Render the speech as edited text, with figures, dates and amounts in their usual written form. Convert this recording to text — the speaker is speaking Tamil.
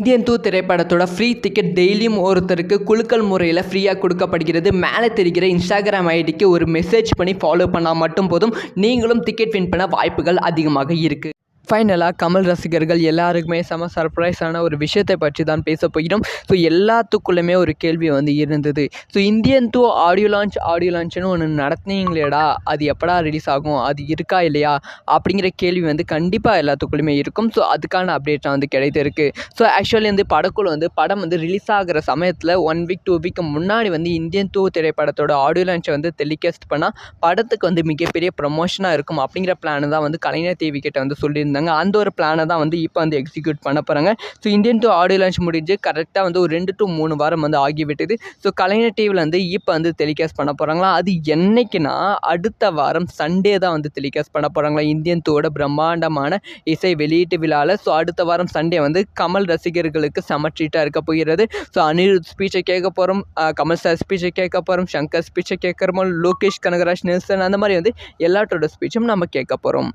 இந்தியன் 2 திரைப்படத்தோட ஃப்ரீ டிக்கெட் டெய்லியும் ஒருத்தருக்கு குலுக்கல் முறையில் ஃப்ரீயாக கொடுக்கப்படுகிறது. மேலே தெரிகிற இன்ஸ்டாகிராம் ஐடிக்கு ஒரு மெசேஜ் பண்ணி ஃபாலோ பண்ணால் மட்டும் போதும், நீங்களும் டிக்கெட் வின் பண்ண வாய்ப்புகள் அதிகமாக இருக்குது. ஃபைனலாக கமல் ரசிகர்கள் எல்லாருக்குமே செம சர்ப்ரைஸான ஒரு விஷயத்தை பற்றி தான் பேச போகிறோம். ஸோ எல்லாத்துக்குள்ளுமே ஒரு கேள்வி இருந்தது. ஸோ இந்தியன் 2 ஆடியோ லான்ச்னு ஒன்று நடத்துனீங்களேடா, அது எப்படா ரிலீஸ் ஆகும், அது இருக்கா இல்லையா அப்படிங்கிற கேள்வி கண்டிப்பாக எல்லாத்துக்குள்ளுமே இருக்கும். ஸோ அதுக்கான அப்டேட் கிடைத்திருக்கு. ஸோ ஆக்சுவலி படக்குழு படம் ரிலீஸ் ஆகிற சமயத்தில் 1 வீக் 2 வீக் முன்னாடி இந்தியன் 2 திரைப்படத்தோட ஆடியோ லான்ச்சை டெலிகாஸ்ட் பண்ணால் படத்துக்கு மிகப்பெரிய ப்ரமோஷனாக இருக்கும் அப்படிங்கிற பிளான் தான் கலைஞர் டிவி கிட்ட சொல்லியிருந்தாங்க. அந்த ஒரு பிளானை தான் இப்போ எக்ஸிக்யூட் பண்ண போகிறாங்க. ஸோ இந்தியன் 2 ஆடியோ லான்ச் முடிஞ்சு கரெக்டாக ஒரு 2 to 3 வாரம் ஆகிவிட்டது. ஸோ கலைஞர் டிவியில் இப்போ டெலிகாஸ்ட் பண்ண போகிறாங்களா, அது என்னைக்குன்னா அடுத்த வாரம் சண்டே தான் டெலிகாஸ்ட் பண்ண போகிறாங்களா இந்தியன் 2 பிரம்மாண்டமான இசை வெளியீட்டு விழாவில். ஸோ அடுத்த வாரம் சண்டே கமல் ரசிகர்களுக்கு செம ட்ரீட்டாக இருக்க போகிறது. ஸோ அனிருத் ஸ்பீச்சை கேட்க போகிறோம், கமல் சார் ஸ்பீச்சை கேட்க போகிறோம், சங்கர் ஸ்பீச்சை கேட்குறோம், லோகேஷ் கனகராஜ் நெல்சன் அந்த மாதிரி எல்லாத்தோட ஸ்பீச்சும் நம்ம கேட்க போகிறோம்.